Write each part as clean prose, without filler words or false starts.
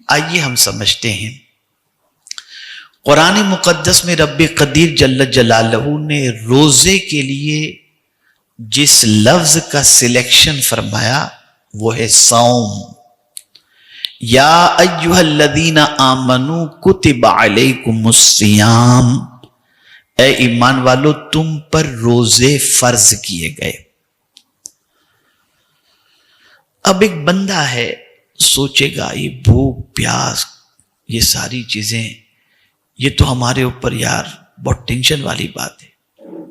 آئیے ہم سمجھتے ہیں قرآن مقدس میں رب قدیر جل جلالہ نے روزے کے لیے جس لفظ کا سلیکشن فرمایا وہ ہے صوم. یا ایھا الذین آمنوا کتب علیکم الصیام، اے ایمان والو تم پر روزے فرض کیے گئے. اب ایک بندہ ہے سوچے گا یہ بھوک پیاس یہ ساری چیزیں یہ تو ہمارے اوپر یار بہت ٹینشن والی بات ہے.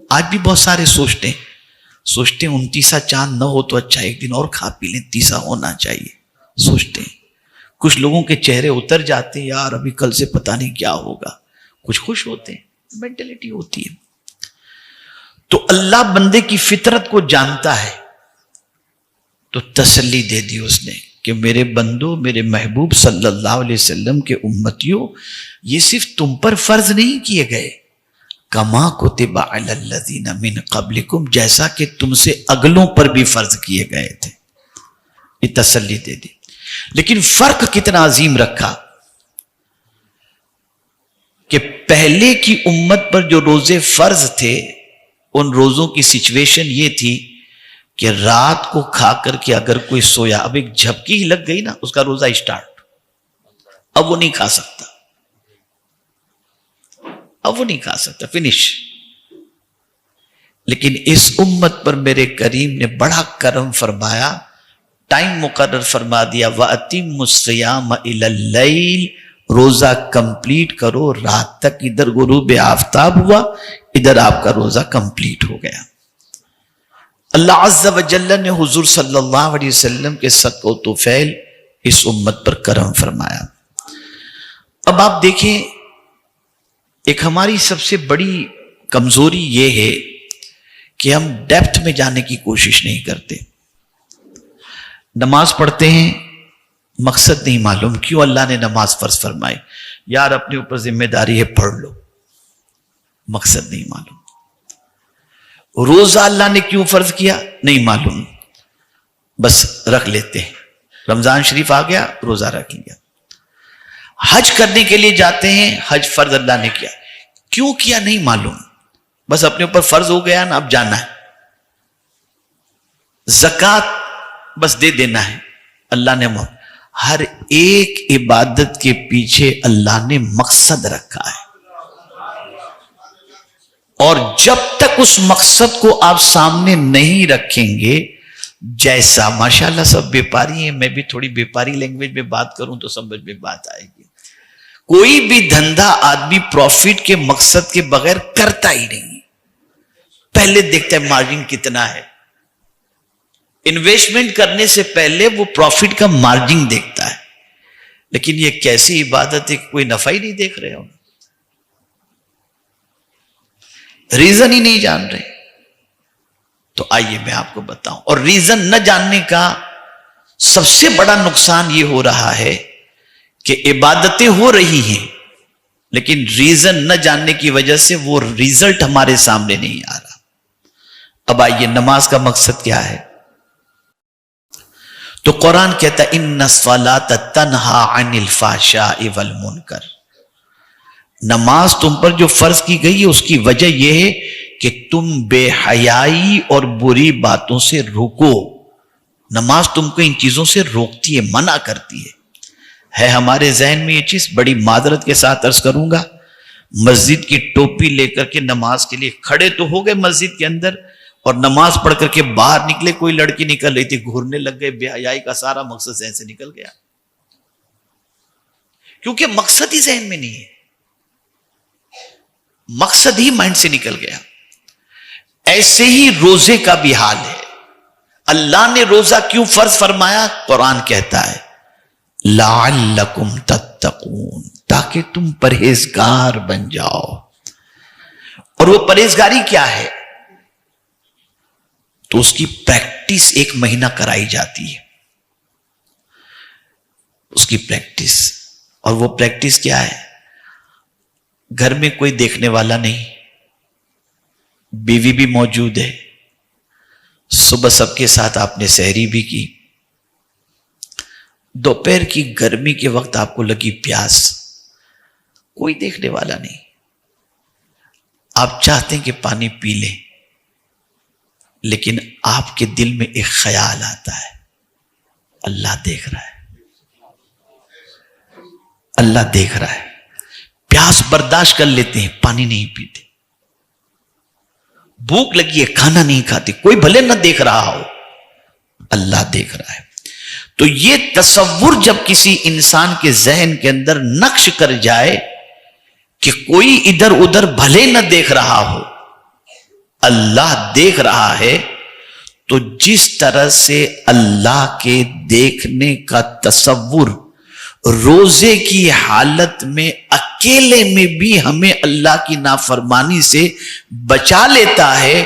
آج بھی بہت سارے سوچتے ہیں 29واں چاند نہ ہو تو اچھا ایک دن اور کھا پی لیں، 30واں ہونا چاہیے سوچتے ہیں. کچھ لوگوں کے چہرے اتر جاتے ہیں یار ابھی کل سے پتہ نہیں کیا ہوگا، کچھ خوش ہوتے ہیں، مینٹلٹی ہوتی ہے. تو اللہ بندے کی فطرت کو جانتا ہے تو تسلی دے دی اس نے کہ میرے بندو میرے محبوب صلی اللہ علیہ وسلم کے امتیوں یہ صرف تم پر فرض نہیں کیے گئے، کما کتب علی الذین من قبلکم، جیسا کہ تم سے اگلوں پر بھی فرض کیے گئے تھے. یہ تسلی دے دی. لیکن فرق کتنا عظیم رکھا کہ پہلے کی امت پر جو روزے فرض تھے ان روزوں کی سچویشن یہ تھی کہ رات کو کھا کر کے اگر کوئی سویا، اب ایک جھپکی ہی لگ گئی نا اس کا روزہ اسٹارٹ، اب وہ نہیں کھا سکتا، اب وہ نہیں کھا سکتا، فنش. لیکن اس امت پر میرے کریم نے بڑا کرم فرمایا، ٹائم مقرر فرما دیا، وَأَتِمُّ الصِّيَامَ إِلَى اللَّيْلِ، روزہ کمپلیٹ کرو رات تک. ادھر غروب آفتاب ہوا ادھر آپ کا روزہ کمپلیٹ ہو گیا. اللہ عز و جل نے حضور صلی اللہ علیہ وسلم کے صدقہ و طفیل اس امت پر کرم فرمایا. اب آپ دیکھیں ایک ہماری سب سے بڑی کمزوری یہ ہے کہ ہم ڈیپتھ میں جانے کی کوشش نہیں کرتے. نماز پڑھتے ہیں مقصد نہیں معلوم کیوں اللہ نے نماز فرض فرمائی، یار اپنے اوپر ذمہ داری ہے پڑھ لو، مقصد نہیں معلوم. روزہ اللہ نے کیوں فرض کیا نہیں معلوم، بس رکھ لیتے ہیں. رمضان شریف آ گیا روزہ رکھ لیا. حج کرنے کے لیے جاتے ہیں، حج فرض اللہ نے کیا، کیوں کیا نہیں معلوم، بس اپنے اوپر فرض ہو گیا نا اب جانا ہے. زکوٰۃ بس دے دینا ہے، اللہ نے ہر ایک عبادت کے پیچھے اللہ نے مقصد رکھا ہے، اور جب تک اس مقصد کو آپ سامنے نہیں رکھیں گے، جیسا ماشاءاللہ سب بیپاری ہیں، میں بھی تھوڑی بیپاری لینگویج میں بات کروں تو سمجھ میں بات آئے گی. کوئی بھی دھندا آدمی پروفٹ کے مقصد کے بغیر کرتا ہی نہیں، پہلے دیکھتا ہے مارجن کتنا ہے. انویسٹمنٹ کرنے سے پہلے وہ پروفٹ کا مارجن دیکھتا ہے. لیکن یہ کیسی عبادت ہے کوئی نفع ہی نہیں دیکھ رہے ہو، ریزن ہی نہیں جان رہے. تو آئیے میں آپ کو بتاؤں. اور ریزن نہ جاننے کا سب سے بڑا نقصان یہ ہو رہا ہے کہ عبادتیں ہو رہی ہیں لیکن ریزن نہ جاننے کی وجہ سے وہ ریزلٹ ہمارے سامنے نہیں آ رہا. اب آئیے نماز کا مقصد کیا ہے. تو قرآن کہتا ہے ان الصلاۃ تنہا عن الفحشاء والمنکر، نماز تم پر جو فرض کی گئی ہے اس کی وجہ یہ ہے کہ تم بے حیائی اور بری باتوں سے روکو. نماز تم کو ان چیزوں سے روکتی ہے، منع کرتی ہے ہمارے ذہن میں یہ چیز. بڑی معذرت کے ساتھ عرض کروں گا، مسجد کی ٹوپی لے کر کے نماز کے لیے کھڑے تو ہو گئے مسجد کے اندر، اور نماز پڑھ کر کے باہر نکلے، کوئی لڑکی نکل رہی تھی گھورنے لگ گئے، بے حیائی کا سارا مقصد ذہن سے نکل گیا، کیونکہ مقصد ہی ذہن میں نہیں ہے، مقصد ہی مائنڈ سے نکل گیا. ایسے ہی روزے کا بھی حال ہے. اللہ نے روزہ کیوں فرض فرمایا؟ قرآن کہتا ہے لعلکم تتقون، تاکہ تم پرہیزگار بن جاؤ. اور وہ پرہیزگاری کیا ہے؟ تو اس کی پریکٹس 1 مہینہ کرائی جاتی ہے، اس کی پریکٹس. اور وہ پریکٹس کیا ہے؟ گھر میں کوئی دیکھنے والا نہیں، بیوی بھی موجود ہے، صبح سب کے ساتھ آپ نے سحری بھی کی، دوپہر کی گرمی کے وقت آپ کو لگی پیاس، کوئی دیکھنے والا نہیں، آپ چاہتے ہیں کہ پانی پی لیں، لیکن آپ کے دل میں ایک خیال آتا ہے اللہ دیکھ رہا ہے، اللہ دیکھ رہا ہے، پیاس برداشت کر لیتے ہیں، پانی نہیں پیتے، بھوک لگی ہے کھانا نہیں کھاتے، کوئی بھلے نہ دیکھ رہا ہو، اللہ دیکھ رہا ہے۔ تو یہ تصور جب کسی انسان کے ذہن کے اندر نقش کر جائے کہ کوئی ادھر ادھر بھلے نہ دیکھ رہا ہو، اللہ دیکھ رہا ہے، تو جس طرح سے اللہ کے دیکھنے کا تصور روزے کی حالت میں اکیلے میں بھی ہمیں اللہ کی نافرمانی سے بچا لیتا ہے،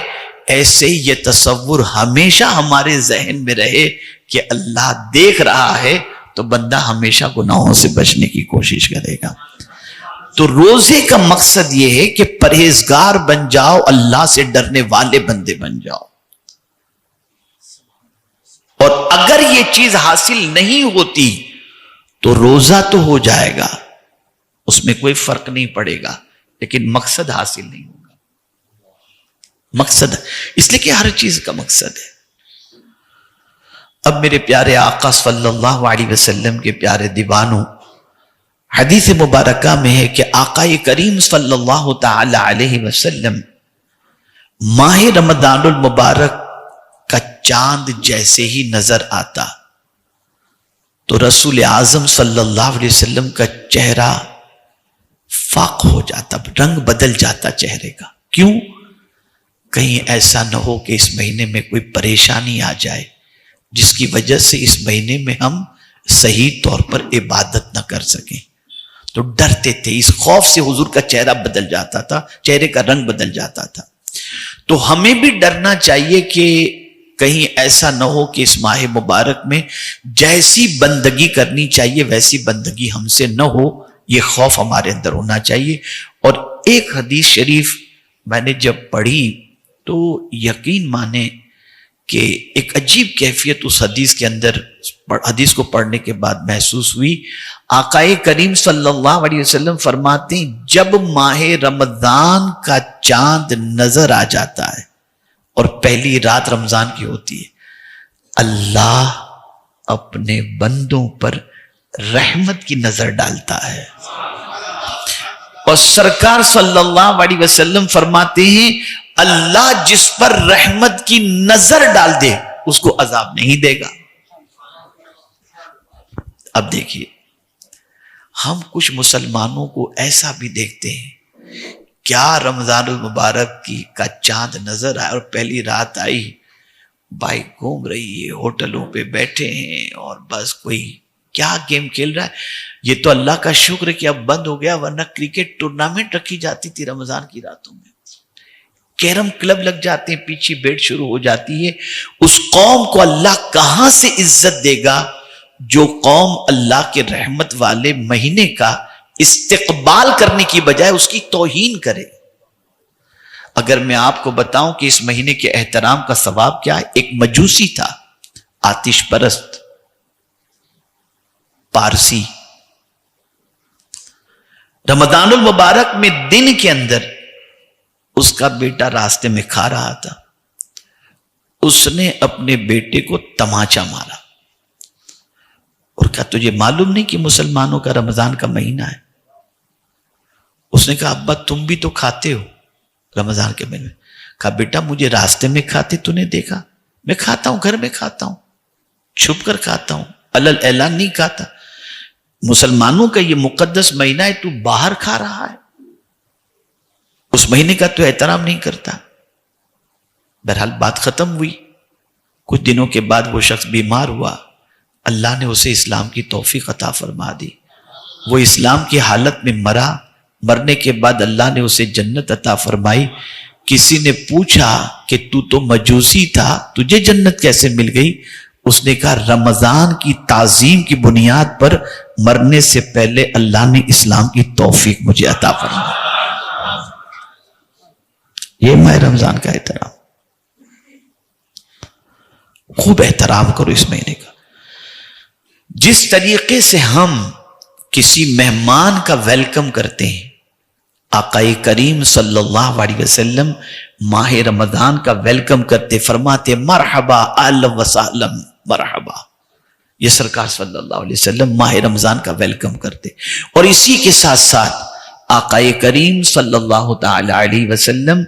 ایسے یہ تصور ہمیشہ ہمارے ذہن میں رہے کہ اللہ دیکھ رہا ہے، تو بندہ ہمیشہ گناہوں سے بچنے کی کوشش کرے گا۔ تو روزے کا مقصد یہ ہے کہ پرہیزگار بن جاؤ، اللہ سے ڈرنے والے بندے بن جاؤ، اور اگر یہ چیز حاصل نہیں ہوتی تو روزہ تو ہو جائے گا، اس میں کوئی فرق نہیں پڑے گا، لیکن مقصد حاصل نہیں ہوگا۔ مقصد اس لیے کہ ہر چیز کا مقصد ہے۔ اب میرے پیارے آقا صلی اللہ علیہ وسلم کے پیارے دیوانوں، حدیث مبارکہ میں ہے کہ آقا کریم صلی اللہ تعالی علیہ وسلم ماہ رمضان المبارک کا چاند جیسے ہی نظر آتا تو رسول اعظم صلی اللہ علیہ وسلم کا چہرہ فاق ہو جاتا، رنگ بدل جاتا چہرے کا۔ کیوں؟ کہیں ایسا نہ ہو کہ اس مہینے میں کوئی پریشانی آ جائے جس کی وجہ سے اس مہینے میں ہم صحیح طور پر عبادت نہ کر سکیں، تو ڈرتے تھے، اس خوف سے حضور کا چہرہ بدل جاتا تھا، چہرے کا رنگ بدل جاتا تھا۔ تو ہمیں بھی ڈرنا چاہیے کہ کہیں ایسا نہ ہو کہ اس ماہ مبارک میں جیسی بندگی کرنی چاہیے ویسی بندگی ہم سے نہ ہو، یہ خوف ہمارے اندر ہونا چاہیے۔ اور ایک حدیث شریف میں نے جب پڑھی تو یقین مانے کہ ایک عجیب کیفیت اس حدیث کے اندر، حدیث کو پڑھنے کے بعد محسوس ہوئی۔ آقا کریم صلی اللہ علیہ وسلم فرماتے ہیں جب ماہ رمضان کا چاند نظر آ جاتا ہے اور پہلی رات رمضان کی ہوتی ہے، اللہ اپنے بندوں پر رحمت کی نظر ڈالتا ہے، اور سرکار صلی اللہ علیہ وسلم فرماتے ہیں اللہ جس پر رحمت کی نظر ڈال دے اس کو عذاب نہیں دے گا۔ اب دیکھیے، ہم کچھ مسلمانوں کو ایسا بھی دیکھتے ہیں، کیا رمضان المبارک کا چاند نظر آئے اور پہلی رات آئی، بائک گھوم رہی ہے، ہوٹلوں پہ بیٹھے ہیں اور بس کوئی کیا گیم کھیل رہا ہے۔ یہ تو اللہ کا شکر ہے کہ اب بند ہو گیا، ورنہ کرکٹ ٹورنامنٹ رکھی جاتی تھی رمضان کی راتوں میں، کیرم کلب لگ جاتے ہیں، پیچھے بیٹ شروع ہو جاتی ہے۔ اس قوم کو اللہ کہاں سے عزت دے گا جو قوم اللہ کے رحمت والے مہینے کا استقبال کرنے کی بجائے اس کی توہین کرے۔ اگر میں آپ کو بتاؤں کہ اس مہینے کے احترام کا ثواب کیا ہے، ایک مجوسی تھا، آتش پرست پارسی، رمضان المبارک میں دن کے اندر اس کا بیٹا راستے میں کھا رہا تھا، اس نے اپنے بیٹے کو تماچا مارا اور کہا تجھے معلوم نہیں کہ مسلمانوں کا رمضان کا مہینہ ہے؟ اس نے کہا ابا تم بھی تو کھاتے ہو رمضان کے مہینے میں۔ کہا بیٹا مجھے راستے میں کھاتے تو نے دیکھا، میں کھاتا ہوں، گھر میں کھاتا ہوں، چھپ کر کھاتا ہوں، علل اعلان نہیں کھاتا۔ مسلمانوں کا یہ مقدس مہینہ ہے، تو باہر کھا رہا ہے، اس مہینے کا تو احترام نہیں کرتا۔ بہرحال بات ختم ہوئی، کچھ دنوں کے بعد وہ شخص بیمار ہوا، اللہ نے اسے اسلام کی توفیق عطا فرما دی، وہ اسلام کی حالت میں مرا، مرنے کے بعد اللہ نے اسے جنت عطا فرمائی۔ کسی نے پوچھا کہ تو مجوسی تھا، تجھے جنت کیسے مل گئی؟ اس نے کہا رمضان کی تعظیم کی بنیاد پر مرنے سے پہلے اللہ نے اسلام کی توفیق مجھے عطا فرمائی۔ یہ ماہ رمضان کا احترام، خوب احترام کرو اس مہینے کا۔ جس طریقے سے ہم کسی مہمان کا ویلکم کرتے ہیں، آقا کریم صلی اللہ علیہ وسلم ماہ رمضان کا ویلکم کرتے، فرماتے مرحبا اہلا وسہلا مرحبا. یہ سرکار صلی اللہ علیہ وسلم ماہ رمضان کا ویلکم کرتے. اور اسی کے ساتھ ساتھ آقا کریم صلی اللہ تعالی علیہ وسلم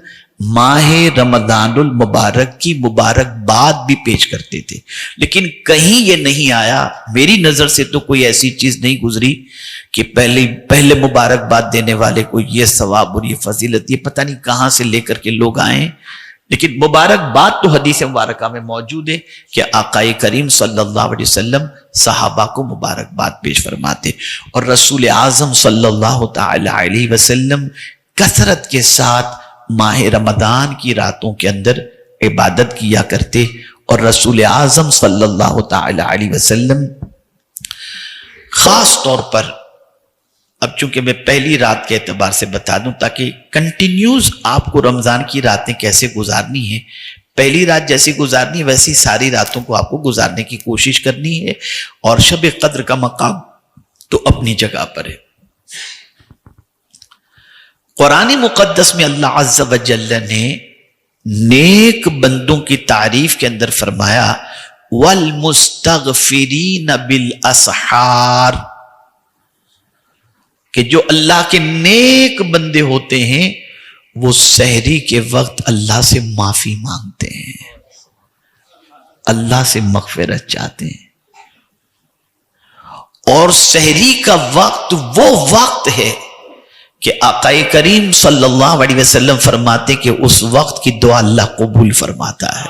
ماہ رمضان المبارک کی مبارکباد بھی پیش کرتے تھے. لیکن کہیں یہ نہیں آیا، میری نظر سے تو کوئی ایسی چیز نہیں گزری کہ پہلے مبارکباد دینے والے کو یہ ثواب اور یہ فضیلت، یہ پتہ نہیں کہاں سے لے کر کے لوگ آئیں. لیکن مبارکباد تو حدیث مبارکہ میں موجود ہے کہ آقا کریم صلی اللہ علیہ وسلم صحابہ کو مبارکباد پیش فرماتے. اور رسول اعظم صلی اللہ تعالی علیہ وسلم کثرت کے ساتھ ماہ رمضان کی راتوں کے اندر عبادت کیا کرتے. اور رسول اعظم صلی اللہ تعالی علیہ وسلم خاص طور پر، اب چونکہ میں پہلی رات کے اعتبار سے بتا دوں تاکہ کنٹینیوز آپ کو رمضان کی راتیں کیسے گزارنی ہیں، پہلی رات جیسی گزارنی ہے ویسی ساری راتوں کو آپ کو گزارنے کی کوشش کرنی ہے. اور شب قدر کا مقام تو اپنی جگہ پر ہے. قرآن مقدس میں اللہ عز و جل نے نیک بندوں کی تعریف کے اندر فرمایا والمستغفرین بالاسحار، کہ جو اللہ کے نیک بندے ہوتے ہیں وہ سحری کے وقت اللہ سے معافی مانگتے ہیں، اللہ سے مغفرت چاہتے ہیں. اور سحری کا وقت وہ وقت ہے کہ آقا کریم صلی اللہ علیہ وسلم فرماتے کہ اس وقت کی دعا اللہ قبول فرماتا ہے.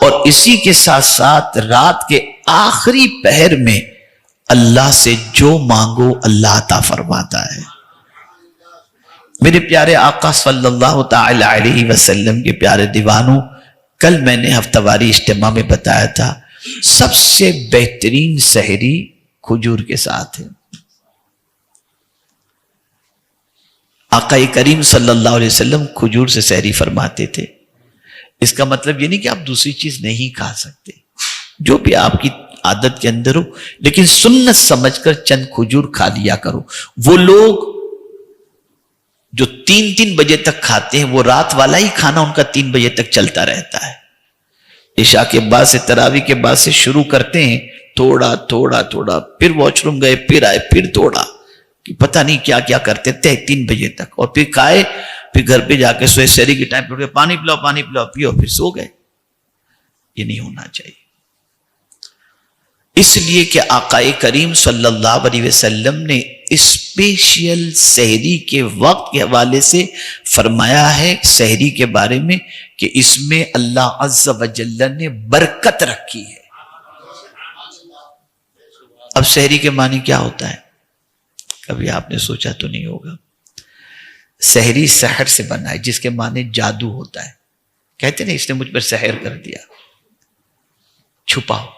اور اسی کے ساتھ ساتھ رات کے آخری پہر میں اللہ سے جو مانگو اللہ عطا فرماتا ہے. میرے پیارے آقا صلی اللہ تعالی علیہ وسلم کے پیارے دیوانوں، کل میں نے ہفتہ واری اجتماع میں بتایا تھا سب سے بہترین سحری کھجور کے ساتھ ہے. آقا کریم صلی اللہ علیہ وسلم کھجور سے سحری فرماتے تھے. اس کا مطلب یہ نہیں کہ آپ دوسری چیز نہیں کھا سکتے، جو بھی آپ کی عادت کے اندر ہو، لیکن سنت سمجھ کر چند کھجور کھا لیا کرو. وہ لوگ جو 3 بجے تک کھاتے ہیں وہ رات والا ہی کھانا ان کا 3 بجے تک چلتا رہتا ہے. عشاء کے بعد سے، تراویح کے بعد سے شروع کرتے ہیں تھوڑا تھوڑا تھوڑا، پھر واش روم گئے، پھر آئے، پھر تھوڑا، کہ پتہ نہیں کیا کیا کرتے تھے 3 بجے تک. اور پھر کھائے، پھر گھر پہ جا کے سوئے، سحری کے ٹائم پہ پانی پلاؤ پانی پلاؤ، پیو، پھر سو گئے. یہ نہیں ہونا چاہیے. اس لیے کہ آقا کریم صلی اللہ علیہ وسلم نے اسپیشل سحری کے وقت کے حوالے سے فرمایا ہے سحری کے بارے میں کہ اس میں اللہ عز و جل نے برکت رکھی ہے. اب سحری کے معنی کیا ہوتا ہے؟ کبھی آپ نے سوچا تو نہیں ہوگا. سحری سحر سے بنا ہے، جس کے معنی جادو ہوتا ہے. کہتے ہیں اس نے مجھ پر سحر کر دیا، چھپا ہوا.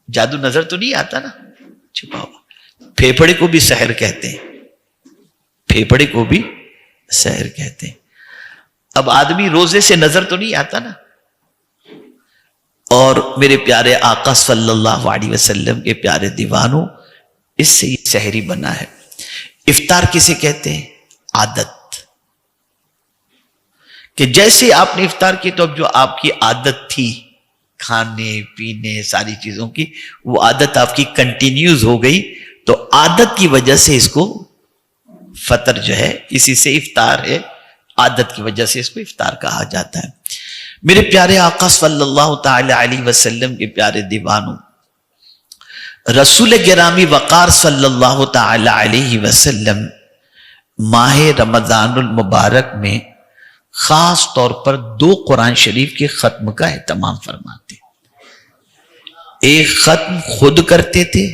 جادو نظر تو نہیں آتا نا، چھپا ہوا. پھیپھڑے کو بھی سحر کہتے ہیں، پھیپھڑے کو بھی سحر کہتے ہیں. اب آدمی روزے سے نظر تو نہیں آتا نا. اور میرے پیارے آقا صلی اللہ علیہ وسلم کے پیارے دیوانوں، اس سے یہ سحری بنا ہے. افطار کسے کہتے ہیں؟ عادت. کہ جیسے آپ نے افطار کی تو اب جو آپ کی عادت تھی کھانے پینے ساری چیزوں کی، وہ عادت آپ کی کنٹینیوز ہو گئی، تو عادت کی وجہ سے اس کو فطر جو ہے، اسی سے افطار ہے، عادت کی وجہ سے اس کو افطار کہا جاتا ہے. میرے پیارے آقا صلی اللہ تعالی علیہ وسلم کے پیارے دیوانوں، رسول گرامی وقار صلی اللہ تعالی علیہ وسلم ماہ رمضان المبارک میں خاص طور پر 2 قرآن شریف کے ختم کا اہتمام فرماتے. ایک ختم خود کرتے تھے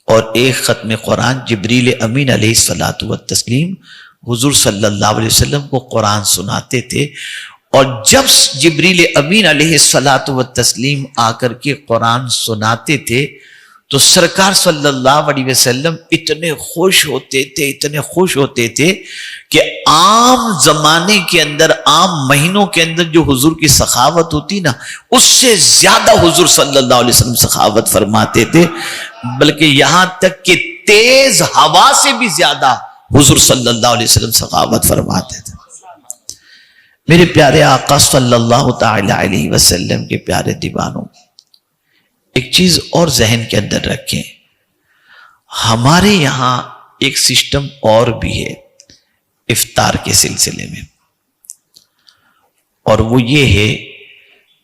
اور ایک ختم قرآن جبریل امین علیہ الصلوۃ والتسلیم حضور صلی اللہ علیہ وسلم کو قرآن سناتے تھے. اور جب جبریل امین علیہ الصلوۃ والتسلیم آ کر کے قرآن سناتے تھے تو سرکار صلی اللہ علیہ وسلم اتنے خوش ہوتے تھے کہ عام زمانے کے اندر، عام مہینوں کے اندر جو حضور کی سخاوت ہوتی نا، اس سے زیادہ حضور صلی اللہ علیہ وسلم سخاوت فرماتے تھے، بلکہ یہاں تک کہ تیز ہوا سے بھی زیادہ حضور صلی اللہ علیہ وسلم سخاوت فرماتے تھے۔ میرے پیارے آقا صلی اللہ تعالی علیہ وسلم کے پیارے دیوانوں، ایک چیز اور ذہن کے اندر رکھیں، ہمارے یہاں ایک سسٹم اور بھی ہے افطار کے سلسلے میں، اور وہ یہ ہے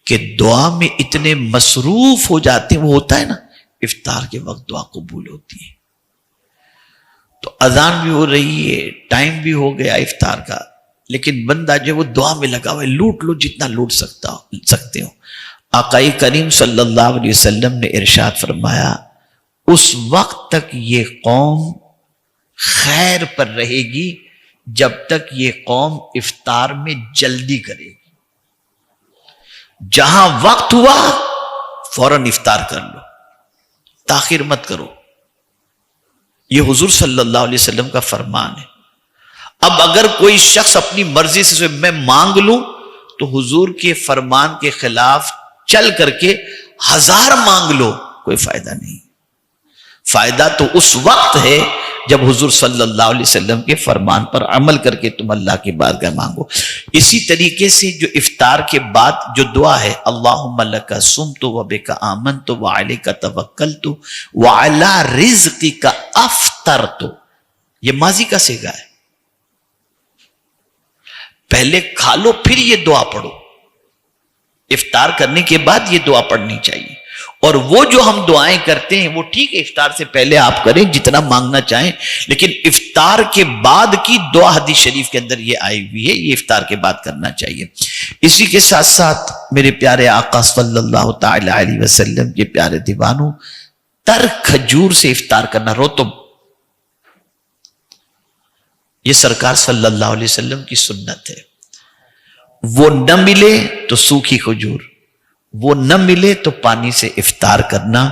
کہ دعا میں اتنے مصروف ہو جاتے ہیں، وہ ہوتا ہے نا افطار کے وقت دعا قبول ہوتی ہے، تو اذان بھی ہو رہی ہے، ٹائم بھی ہو گیا افطار کا، لیکن بندہ جو وہ دعا میں لگا ہوا ہے، لوٹ لو جتنا لوٹ سکتے ہو۔ آقا کریم صلی اللہ علیہ وسلم نے ارشاد فرمایا، اس وقت تک یہ قوم خیر پر رہے گی جب تک یہ قوم افطار میں جلدی کرے گی۔ جہاں وقت ہوا فوراً افطار کر لو، تاخیر مت کرو، یہ حضور صلی اللہ علیہ وسلم کا فرمان ہے۔ اب اگر کوئی شخص اپنی مرضی سے میں مانگ لوں تو حضور کے فرمان کے خلاف چل کر کے 1000 مانگ لو، کوئی فائدہ نہیں۔ فائدہ تو اس وقت ہے جب حضور صلی اللہ علیہ وسلم کے فرمان پر عمل کر کے تم اللہ کی بارگاہ مانگو۔ اسی طریقے سے جو افطار کے بعد جو دعا ہے، اللہم لک صمت وبک آمنت وعلیک توکلت وعلی رزقک افطرت، یہ ماضی کا صیغہ ہے، پہلے کھا لو پھر یہ دعا پڑھو، افطار کرنے کے بعد یہ دعا پڑھنی چاہیے۔ اور وہ جو ہم دعائیں کرتے ہیں وہ ٹھیک ہے افطار سے پہلے آپ کریں جتنا مانگنا چاہیں، لیکن افطار کے بعد کی دعا حدیث شریف کے اندر یہ آئی ہوئی ہے، یہ افطار کے بعد کرنا چاہیے۔ اسی کے ساتھ ساتھ میرے پیارے آقا صلی اللہ تعالی علیہ وسلم کے پیارے دیوانوں، تر کھجور سے افطار کرنا، رطب، یہ سرکار صلی اللہ علیہ وسلم کی سنت ہے۔ وہ نہ ملے تو سوکھی کھجور، وہ نہ ملے تو پانی سے افطار کرنا،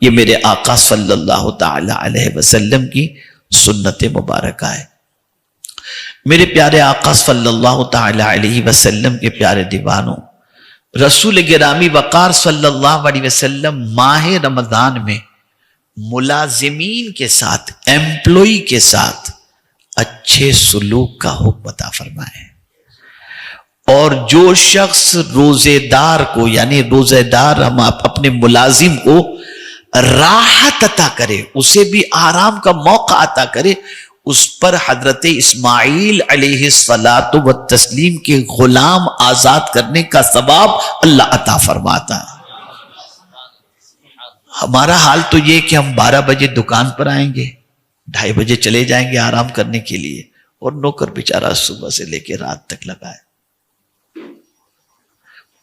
یہ میرے آقا صلی اللہ تعالی علیہ وسلم کی سنت مبارکہ ہے۔ میرے پیارے آقا صلی اللہ تعالی علیہ وسلم کے پیارے دیوانوں، رسول گرامی وقار صلی اللہ علیہ وسلم ماہ رمضان میں ملازمین کے ساتھ، ایمپلائی کے ساتھ اچھے سلوک کا حکم عطا فرمائے، اور جو شخص روزے دار کو، یعنی روزے دار ہم اپنے ملازم کو راحت عطا کرے، اسے بھی آرام کا موقع عطا کرے، اس پر حضرت اسماعیل علیہ الصلاۃ والتسلیم کے غلام آزاد کرنے کا ثواب اللہ عطا فرماتا ہے۔ ہمارا حال تو یہ کہ ہم 12 بجے دکان پر آئیں گے، 2:30 بجے چلے جائیں گے آرام کرنے کے لیے، اور نوکر بیچارہ صبح سے لے کے رات تک لگا ہے۔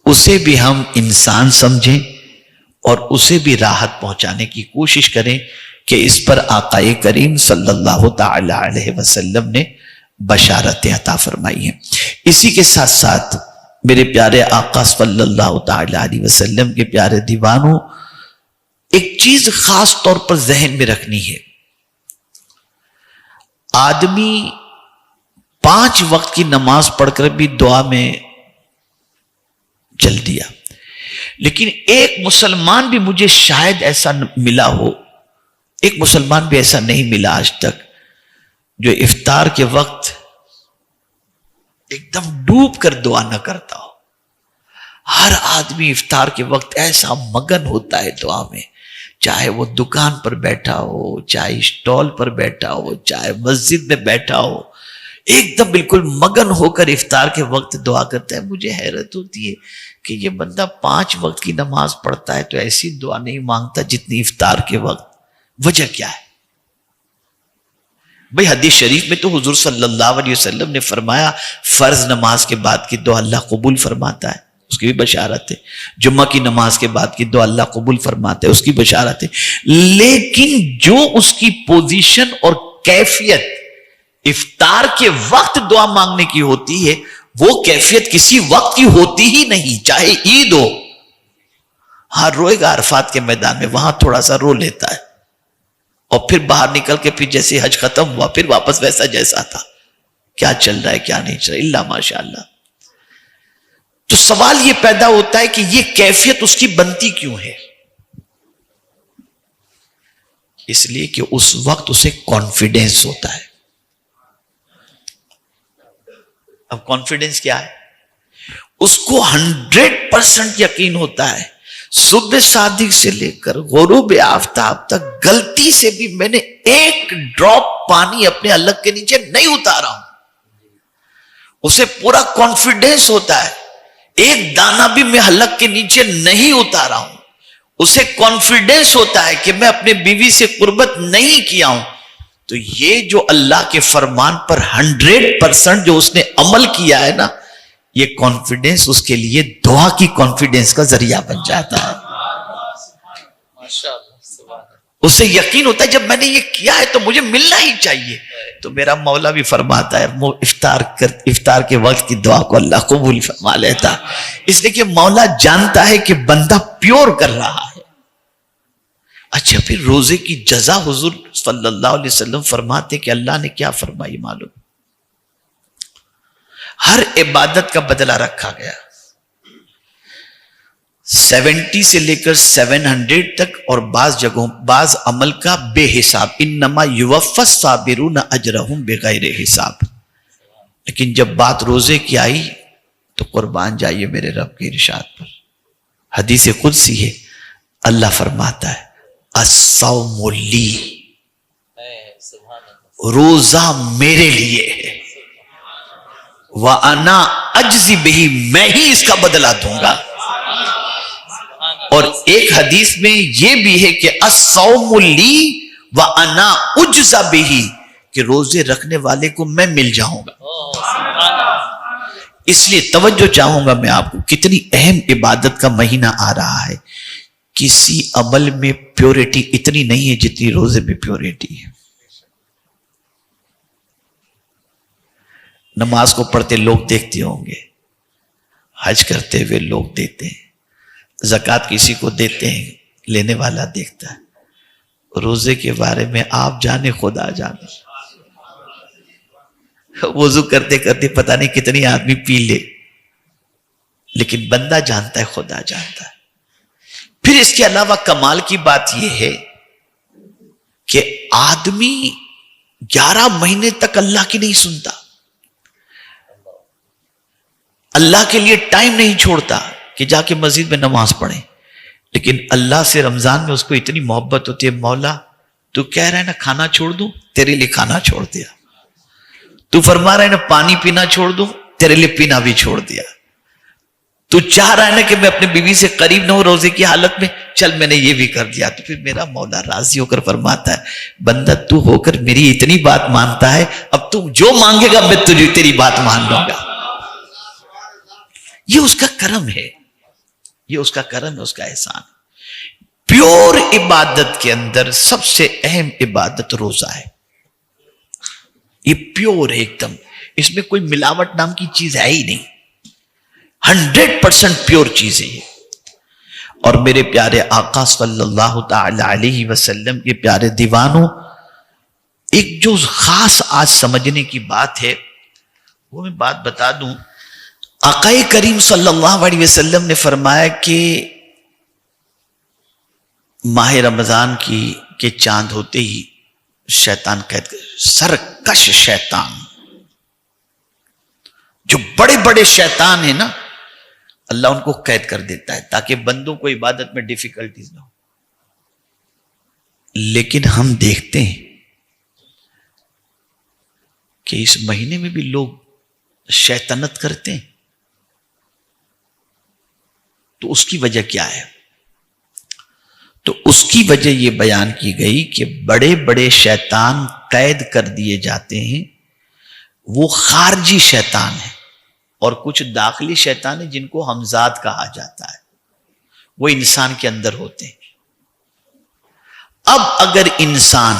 اسے بھی ہم انسان سمجھیں اور اسے بھی راحت پہنچانے کی کوشش کریں کہ اس پر آقا کریم صلی اللہ تعالی علیہ وسلم نے بشارتیں عطا فرمائی ہیں۔ اسی کے ساتھ ساتھ میرے پیارے آقا صلی اللہ تعالی علیہ وسلم کے پیارے دیوانوں، ایک چیز خاص طور پر ذہن میں رکھنی ہے، آدمی 5 وقت کی نماز پڑھ کر بھی دعا میں چل دیا، لیکن ایک مسلمان بھی مجھے شاید ایسا ملا ہو، ایک مسلمان بھی ایسا نہیں ملا آج تک جو افطار کے وقت ایک دم ڈوب کر دعا نہ کرتا ہو۔ ہر آدمی افطار کے وقت ایسا مگن ہوتا ہے دعا میں، چاہے وہ دکان پر بیٹھا ہو، چاہے اسٹال پر بیٹھا ہو، چاہے مسجد میں بیٹھا ہو، ایک دم بالکل مگن ہو کر افطار کے وقت دعا کرتا ہے۔ مجھے حیرت ہوتی ہے کہ یہ بندہ 5 وقت کی نماز پڑھتا ہے تو ایسی دعا نہیں مانگتا جتنی افطار کے وقت، وجہ کیا ہے؟ بھئی حدیث شریف میں تو حضور صلی اللہ علیہ وسلم نے فرمایا فرض نماز کے بعد کی دعا اللہ قبول فرماتا ہے، اس کی بھی بشارت ہے، جمعہ کی نماز کے بعد کی دعا اللہ قبول فرماتا ہے، اس کی بشارت ہے، لیکن جو اس کی پوزیشن اور کیفیت افطار کے وقت دعا مانگنے کی ہوتی ہے، وہ کیفیت کسی وقت کی ہوتی ہی نہیں، چاہے عید ہو۔ ہاں روئے گا عرفات کے میدان میں، وہاں تھوڑا سا رو لیتا ہے، اور پھر باہر نکل کے پھر جیسے حج ختم ہوا پھر واپس ویسا جیسا تھا. کیا چل رہا ہے کیا نہیں چل رہا، اللہ ماشاء اللہ. تو سوال یہ پیدا ہوتا ہے کہ یہ کیفیت اس کی بنتی کیوں ہے؟ اس لیے کہ اس وقت اسے کانفیڈنس ہوتا ہے. اب کانفیڈنس کیا ہے؟ اس کو 100% یقین ہوتا ہے صبح صادق سے لے کر غروب آفتاب تک غلطی سے بھی میں نے ایک ڈراپ پانی اپنے حلق کے نیچے نہیں اتارا ہوں. اسے پورا کانفیڈنس ہوتا ہے ایک دانہ بھی میں حلق کے نیچے نہیں اتارا ہوں. اسے کانفیڈنس ہوتا ہے کہ میں اپنے بیوی سے قربت نہیں کیا ہوں. تو یہ جو اللہ کے فرمان پر 100% جو اس نے عمل کیا ہے نا، یہ کانفیڈنس اس کے لیے دعا کی کانفیڈنس کا ذریعہ بن جاتا ہے. اسے یقین ہوتا ہے جب میں نے یہ کیا ہے تو مجھے ملنا ہی چاہیے. تو میرا مولا بھی فرماتا ہے افطار کے وقت کی دعا کو اللہ قبول فرما لیتا، اس لیے کہ مولا جانتا ہے کہ بندہ پیور کر رہا ہے. اچھا پھر روزے کی جزا حضور صلی اللہ علیہ وسلم فرماتے کہ اللہ نے کیا فرمائی معلوم؟ ہر عبادت کا بدلہ رکھا گیا، 70 سے لے کر 700 تک، اور بعض جگہوں بعض عمل کا بے حساب. انما یوفی الصابرون اجرہم بغیر حساب. لیکن جب بات روزے کی آئی تو قربان جائیے میرے رب کے ارشاد پر. حدیث قدسی ہے، اللہ فرماتا ہے الصوم لی، روزہ میرے لیے ہے، وَأَنَا أَجْزِي بِهِ، میں ہی اس کا بدلہ دوں گا. اور ایک حدیث میں یہ بھی ہے کہ الصوم لی وَأَنَا أُجْزَ بِهِ، کہ روزے رکھنے والے کو میں مل جاؤں گا. اس لیے توجہ چاہوں گا میں آپ کو، کتنی اہم عبادت کا مہینہ آ رہا ہے. کسی عمل میں پیورٹی اتنی نہیں ہے جتنی روزے میں پیورٹی ہے. نماز کو پڑھتے لوگ دیکھتے ہوں گے، حج کرتے ہوئے لوگ دیتے ہیں، زکوٰۃ کسی کو دیتے ہیں لینے والا دیکھتا ہے. روزے کے بارے میں آپ جانے خدا جانے. وضو کرتے کرتے پتہ نہیں کتنی آدمی پی لے، لیکن بندہ جانتا ہے خدا جانتا ہے. پھر اس کے علاوہ کمال کی بات یہ ہے کہ آدمی 11 مہینے تک اللہ کی نہیں سنتا، اللہ کے لیے ٹائم نہیں چھوڑتا کہ جا کے مسجد میں نماز پڑھے. لیکن اللہ سے رمضان میں اس کو اتنی محبت ہوتی ہے، مولا تو کہہ رہا ہے نا کھانا چھوڑ دوں، تیرے لیے کھانا چھوڑ دیا. تو فرما رہا ہے نا پانی پینا چھوڑ دوں، تیرے لیے پینا بھی چھوڑ دیا. تو چاہ رہا ہے نا کہ میں اپنے بیوی سے قریب نہ ہوں روزے کی حالت میں، چل میں نے یہ بھی کر دیا. تو پھر میرا مولا راضی ہو کر فرماتا ہے بندہ تو ہو کر میری اتنی بات مانتا ہے، اب تو جو مانگے گا میں تجھے تیری بات مان لوں گا. یہ اس کا کرم ہے، یہ اس کا کرم ہے، اس کا احسان. پیور عبادت کے اندر سب سے اہم عبادت روزہ ہے. یہ پیور ہے ایک دم، اس میں کوئی ملاوٹ نام کی چیز ہے ہی نہیں، 100% پیور چیز ہے یہ. اور میرے پیارے آقا صلی اللہ تعالی علیہ وسلم کے پیارے دیوانوں، ایک جو خاص آج سمجھنے کی بات ہے وہ میں بات بتا دوں. آقا کریم صلی اللہ علیہ وسلم نے فرمایا کہ ماہ رمضان کے چاند ہوتے ہی شیطان قید کر، سرکش شیطان، جو بڑے بڑے شیطان ہیں نا، اللہ ان کو قید کر دیتا ہے تاکہ بندوں کو عبادت میں ڈیفیکلٹیز نہ ہو. لیکن ہم دیکھتے ہیں کہ اس مہینے میں بھی لوگ شیطنت کرتے ہیں. تو اس کی وجہ کیا ہے؟ تو اس کی وجہ یہ بیان کی گئی کہ بڑے بڑے شیطان قید کر دیے جاتے ہیں، وہ خارجی شیطان ہیں، اور کچھ داخلی شیطان ہیں جن کو ہمزاد کہا جاتا ہے، وہ انسان کے اندر ہوتے ہیں. اب اگر انسان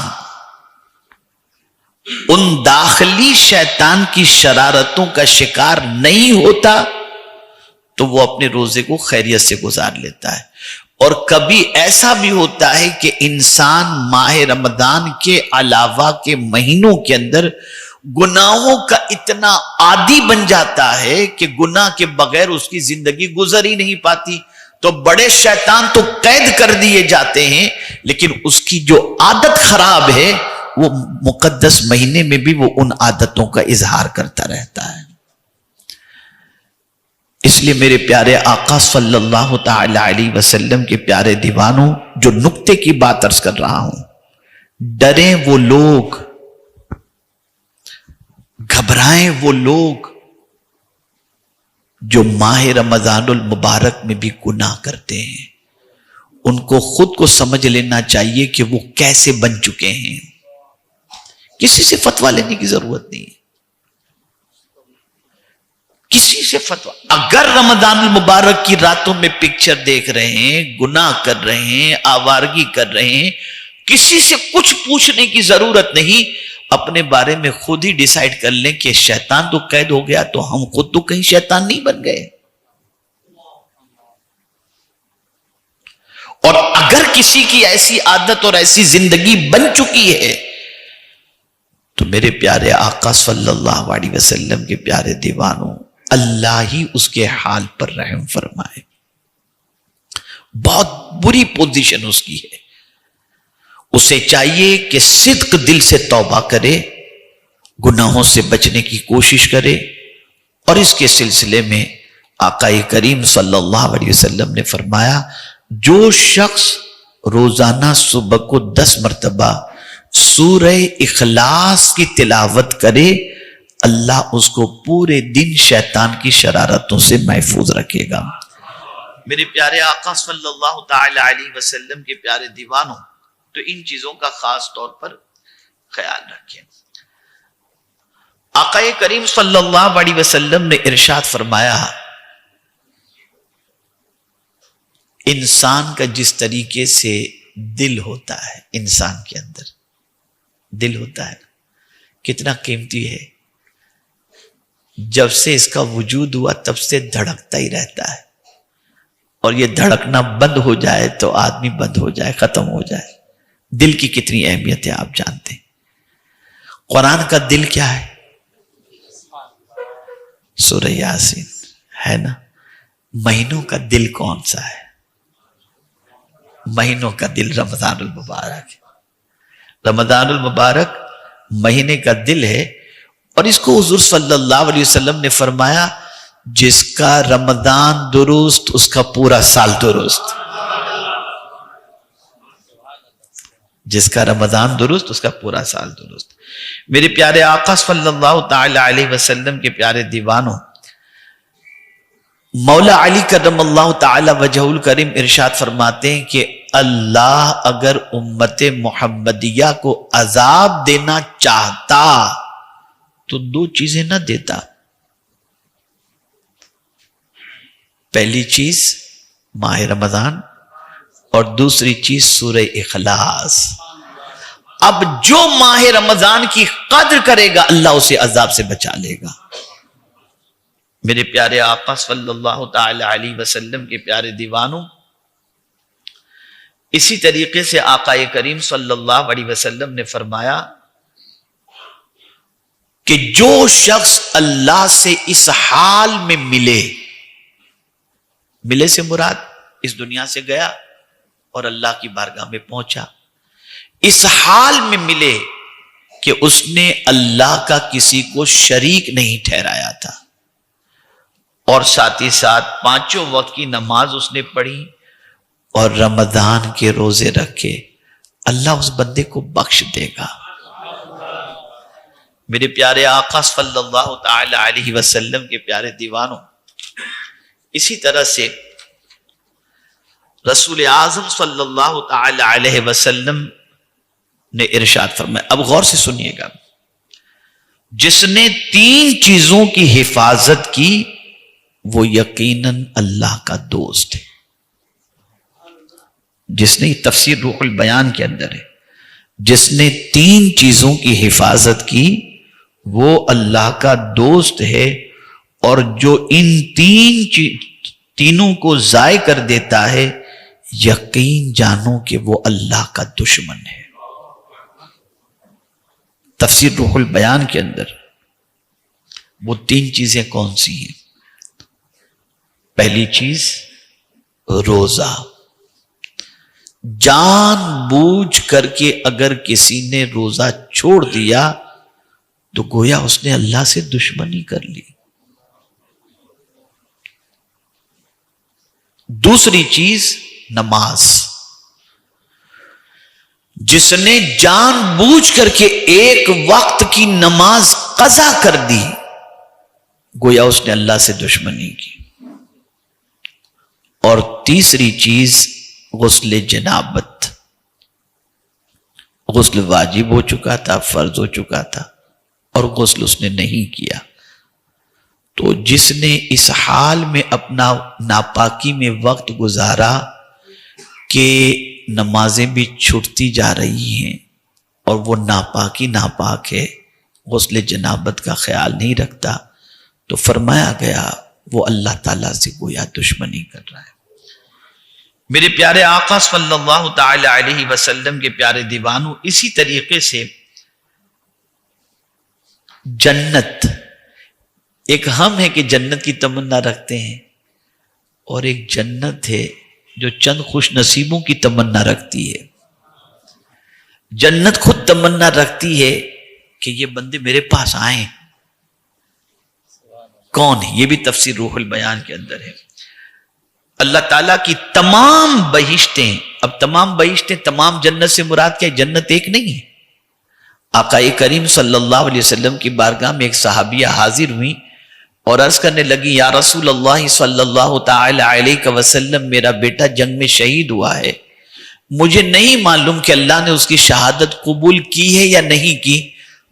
ان داخلی شیطان کی شرارتوں کا شکار نہیں ہوتا تو وہ اپنے روزے کو خیریت سے گزار لیتا ہے. اور کبھی ایسا بھی ہوتا ہے کہ انسان ماہ رمضان کے علاوہ کے مہینوں کے اندر گناہوں کا اتنا عادی بن جاتا ہے کہ گناہ کے بغیر اس کی زندگی گزر ہی نہیں پاتی. تو بڑے شیطان تو قید کر دیے جاتے ہیں، لیکن اس کی جو عادت خراب ہے وہ مقدس مہینے میں بھی وہ ان عادتوں کا اظہار کرتا رہتا ہے. اس لیے میرے پیارے آقا صلی اللہ تعالی علیہ وسلم کے پیارے دیوانوں، جو نقطے کی بات عرض کر رہا ہوں، ڈریں وہ لوگ، گھبرائیں وہ لوگ جو ماہ رمضان المبارک میں بھی گناہ کرتے ہیں. ان کو خود کو سمجھ لینا چاہیے کہ وہ کیسے بن چکے ہیں. کسی سے فتویٰ لینے کی ضرورت نہیں، کسی سے فتویٰ. اگر رمضان المبارک کی راتوں میں پکچر دیکھ رہے ہیں، گناہ کر رہے ہیں، آوارگی کر رہے ہیں، کسی سے کچھ پوچھنے کی ضرورت نہیں. اپنے بارے میں خود ہی ڈیسائیڈ کر لیں کہ شیطان تو قید ہو گیا، تو ہم خود تو کہیں شیطان نہیں بن گئے. اور اگر کسی کی ایسی عادت اور ایسی زندگی بن چکی ہے تو میرے پیارے آقا صلی اللہ علیہ وسلم کے پیارے دیوانوں، اللہ ہی اس کے حال پر رحم فرمائے. بہت بری پوزیشن اس کی ہے. اسے چاہیے کہ صدق دل سے توبہ کرے، گناہوں سے بچنے کی کوشش کرے. اور اس کے سلسلے میں آقا کریم صلی اللہ علیہ وسلم نے فرمایا، جو شخص روزانہ صبح کو 10 مرتبہ سورہ اخلاص کی تلاوت کرے، اللہ اس کو پورے دن شیطان کی شرارتوں سے محفوظ رکھے گا. میرے پیارے آقا صلی اللہ تعالی علیہ وسلم کے پیارے دیوانوں، تو ان چیزوں کا خاص طور پر خیال رکھیں. آقا کریم صلی اللہ علیہ وسلم نے ارشاد فرمایا، انسان کا جس طریقے سے دل ہوتا ہے، انسان کے اندر دل ہوتا ہے، کتنا قیمتی ہے. جب سے اس کا وجود ہوا تب سے دھڑکتا ہی رہتا ہے، اور یہ دھڑکنا بند ہو جائے تو آدمی بند ہو جائے، ختم ہو جائے. دل کی کتنی اہمیت ہے آپ جانتے ہیں. قرآن کا دل کیا ہے؟ سورہ یاسین ہے نا. مہینوں کا دل کون سا ہے؟ مہینوں کا دل رمضان المبارک. رمضان المبارک مہینے کا دل ہے، اور اس کو حضور صلی اللہ علیہ وسلم نے فرمایا، جس کا رمضان درست اس کا پورا سال درست. جس کا رمضان درست اس کا پورا سال درست. میرے پیارے آقا صلی اللہ تعالی علیہ وسلم کے پیارے دیوانوں، مولا علی کرم اللہ تعالی وجہ الکریم ارشاد فرماتے ہیں کہ اللہ اگر امت محمدیہ کو عذاب دینا چاہتا تو 2 چیزیں نہ دیتا. پہلی چیز ماہ رمضان، اور دوسری چیز سورہ اخلاص. اب جو ماہ رمضان کی قدر کرے گا اللہ اسے عذاب سے بچا لے گا. میرے پیارے آقا صلی اللہ تعالی علیہ وسلم کے پیارے دیوانوں، اسی طریقے سے آقا کریم صلی اللہ علیہ وسلم نے فرمایا کہ جو شخص اللہ سے اس حال میں ملے سے مراد اس دنیا سے گیا اور اللہ کی بارگاہ میں پہنچا، اس حال میں ملے کہ اس نے اللہ کا کسی کو شریک نہیں ٹھہرایا تھا، اور ساتھ ہی ساتھ 5 وقت کی نماز اس نے پڑھی اور رمضان کے روزے رکھے، اللہ اس بندے کو بخش دے گا. میرے پیارے آقا صلی اللہ تعالی علیہ وسلم کے پیارے دیوانوں، اسی طرح سے رسول اعظم صلی اللہ تعالی علیہ وسلم نے ارشاد فرمایا، اب غور سے سنیے گا، جس نے 3 چیزوں کی حفاظت کی وہ یقیناً اللہ کا دوست ہے. جس نے تفسیر روح البیان کے اندر ہے، جس نے 3 چیزوں کی حفاظت کی وہ اللہ کا دوست ہے، اور جو ان تینوں کو ضائع کر دیتا ہے یقین جانو کہ وہ اللہ کا دشمن ہے۔ تفسیر روح البیان کے اندر وہ 3 چیزیں کون سی ہیں؟ پہلی چیز روزہ۔ جان بوجھ کر کے اگر کسی نے روزہ چھوڑ دیا تو گویا اس نے اللہ سے دشمنی کر لی۔ دوسری چیز نماز۔ جس نے جان بوجھ کر کے ایک وقت کی نماز قضا کر دی گویا اس نے اللہ سے دشمنی کی۔ اور تیسری چیز غسل جنابت۔ غسل واجب ہو چکا تھا، فرض ہو چکا تھا، اور غسل اس نے نہیں کیا، تو جس نے اس حال میں اپنا ناپاکی میں وقت گزارا کہ نمازیں بھی چھوٹتی جا رہی ہیں اور وہ ناپاک ہے، غسل جنابت کا خیال نہیں رکھتا، تو فرمایا گیا وہ اللہ تعالیٰ سے گویا دشمنی کر رہا ہے۔ میرے پیارے آقا صلی اللہ تعالی علیہ وسلم کے پیارے دیوانوں، اسی طریقے سے جنت، ایک ہم ہے کہ جنت کی تمنا رکھتے ہیں، اور ایک جنت ہے جو چند خوش نصیبوں کی تمنا رکھتی ہے۔ جنت خود تمنا رکھتی ہے کہ یہ بندے میرے پاس آئیں۔ کون ہے؟ یہ بھی تفسیر روح البیان کے اندر ہے۔ اللہ تعالیٰ کی تمام بہشتیں، اب تمام بہشتیں، تمام جنت سے مراد کیا؟ جنت ایک نہیں ہے۔ آقا کریم صلی اللہ علیہ وسلم کی بارگاہ میں ایک صحابیہ حاضر ہوئی اور عرض کرنے لگی، یا رسول اللہ صلی اللہ تعالی علیہ وسلم، میرا بیٹا جنگ میں شہید ہوا ہے، مجھے نہیں معلوم کہ اللہ نے اس کی شہادت قبول کی ہے یا نہیں کی،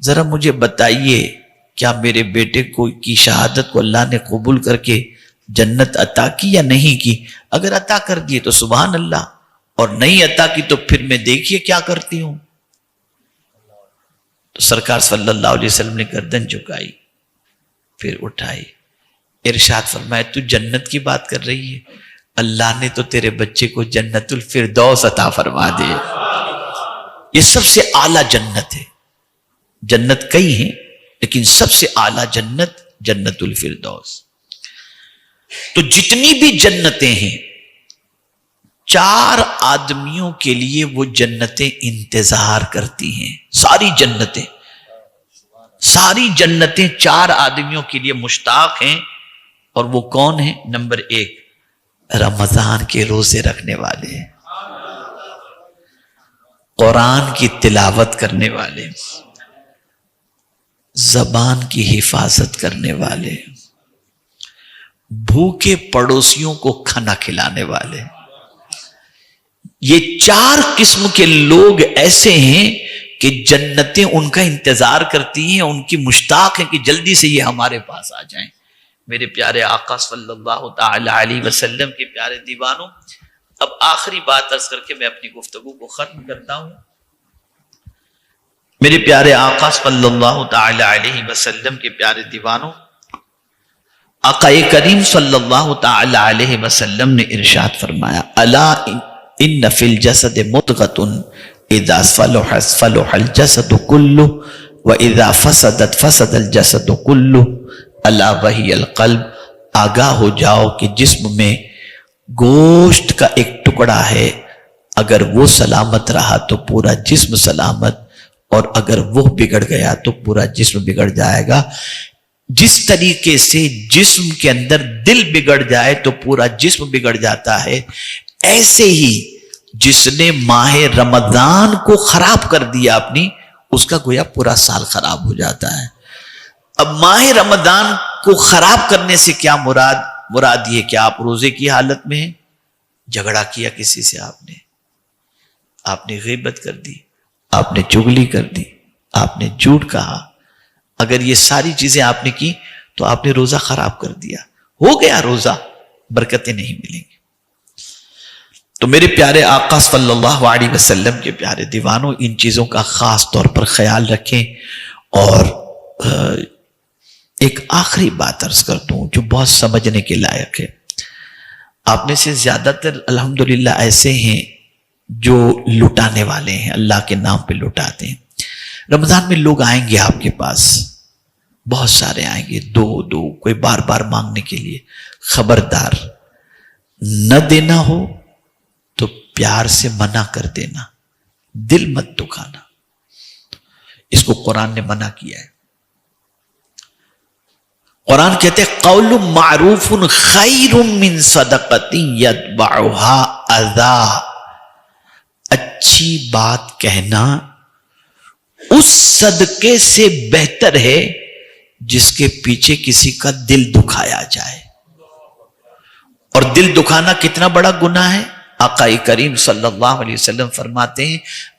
ذرا مجھے بتائیے کیا میرے بیٹے کی شہادت کو اللہ نے قبول کر کے جنت عطا کی یا نہیں کی؟ اگر عطا کر دیے تو سبحان اللہ، اور نہیں عطا کی تو پھر میں دیکھیے کیا کرتی ہوں۔ تو سرکار صلی اللہ علیہ وسلم نے گردن جھکائی، پھر اٹھائی، ارشاد فرمایا، تو جنت کی بات کر رہی ہے، اللہ نے تو تیرے بچے کو جنت الفردوس عطا فرما دی۔ یہ سب سے اعلیٰ جنت ہے۔ جنت کئی ہیں لیکن سب سے اعلیٰ جنت جنت الفردوس۔ تو جتنی بھی جنتیں ہیں، 4 آدمیوں کے لیے وہ جنتیں انتظار کرتی ہیں۔ ساری جنتیں 4 آدمیوں کے لیے مشتاق ہیں، اور وہ کون ہیں؟ نمبر 1، رمضان کے روزے رکھنے والے، قرآن کی تلاوت کرنے والے، زبان کی حفاظت کرنے والے، بھوکے پڑوسیوں کو کھانا کھلانے والے۔ یہ 4 قسم کے لوگ ایسے ہیں کہ جنتیں ان کا انتظار کرتی ہیں، ان کی مشتاق ہیں کہ جلدی سے یہ ہمارے پاس آ جائیں۔ میرے پیارے آقا صلی اللہ تعالی علیہ وسلم کے پیارے دیوانوں، اب آخری بات عرض کر کے میں اپنی گفتگو کو ختم کرتا ہوں۔ میرے پیارے آقا صلی اللہ تعالی علیہ وسلم کے پیارے دیوانوں، آقا کریم صلی اللہ تعالی علیہ وسلم نے ارشاد فرمایا، الا ان فی الجسد مضغۃ اذا صلحت صلح الجسد كله واذا فسدت فسد الجسد كله الا وهي القلب۔ آگاہ ہو جاؤ کہ جسم میں گوشت کا ایک ٹکڑا ہے، اگر وہ سلامت رہا تو پورا جسم سلامت، اور اگر وہ بگڑ گیا تو پورا جسم بگڑ جائے گا۔ جس طریقے سے جسم کے اندر دل بگڑ جائے تو پورا جسم بگڑ جاتا ہے، ایسے ہی جس نے ماہ رمضان کو خراب کر دیا اپنی، اس کا گویا پورا سال خراب ہو جاتا ہے۔ اب ماہ رمضان کو خراب کرنے سے کیا مراد یہ کہ آپ روزے کی حالت میں ہیں، جھگڑا کیا کسی سے، آپ نے غیبت کر دی، آپ نے چغلی کر دی، آپ نے جھوٹ کہا، اگر یہ ساری چیزیں آپ نے کی تو آپ نے روزہ خراب کر دیا، ہو گیا روزہ، برکتیں نہیں ملیں گی۔ تو میرے پیارے آقا صلی اللہ علیہ وسلم کے پیارے دیوانوں، ان چیزوں کا خاص طور پر خیال رکھیں۔ اور ایک آخری بات عرض کر دوں جو بہت سمجھنے کے لائق ہے۔ آپ میں سے زیادہ تر الحمدللہ ایسے ہیں جو لٹانے والے ہیں، اللہ کے نام پہ لٹاتے ہیں۔ رمضان میں لوگ آئیں گے آپ کے پاس، بہت سارے آئیں گے، دو کوئی بار بار مانگنے کے لیے۔ خبردار، نہ دینا ہو تو پیار سے منع کر دینا، دل مت دکھانا۔ اس کو قرآن نے منع کیا ہے۔ قرآن کہتے ہیں قول معروف خیر من صدقۃ یتبعها اذی، اچھی بات کہنا اس صدقے سے بہتر ہے جس کے پیچھے کسی کا دل دکھایا جائے۔ اور دل دکھانا کتنا بڑا گناہ ہے؟ آقا کریم صلی اللہ علیہ وسلم فرماتے ہیں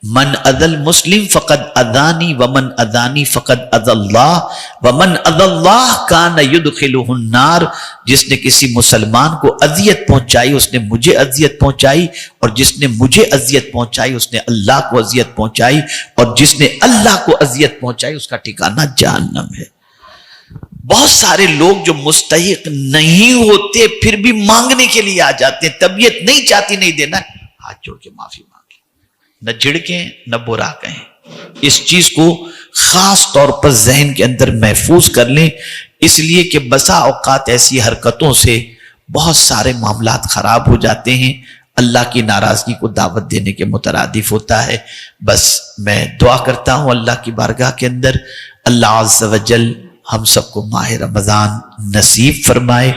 من اذى المسلم فقد اذانی ومن اذانی فقد اذى اللہ ومن اذى اللہ کان يدخلہ النار، جس نے کسی مسلمان کو اذیت پہنچائی اس نے مجھے اذیت پہنچائی، اور جس نے مجھے اذیت پہنچائی اس نے اللہ کو اذیت پہنچائی، اور جس نے اللہ کو اذیت پہنچائی اس کا ٹھکانہ جہنم ہے۔ بہت سارے لوگ جو مستحق نہیں ہوتے پھر بھی مانگنے کے لیے آ جاتے ہیں، طبیعت نہیں چاہتی نہیں دینا، ہاتھ جوڑ کے معافی مانگیں، نہ جھڑکیں نہ برا کہیں۔ اس چیز کو خاص طور پر ذہن کے اندر محفوظ کر لیں، اس لیے کہ بسا اوقات ایسی حرکتوں سے بہت سارے معاملات خراب ہو جاتے ہیں، اللہ کی ناراضگی کو دعوت دینے کے مترادف ہوتا ہے۔ بس میں دعا کرتا ہوں اللہ کی بارگاہ کے اندر اللہ عز و جل ہم سب کو ماہ رمضان نصیب فرمائے۔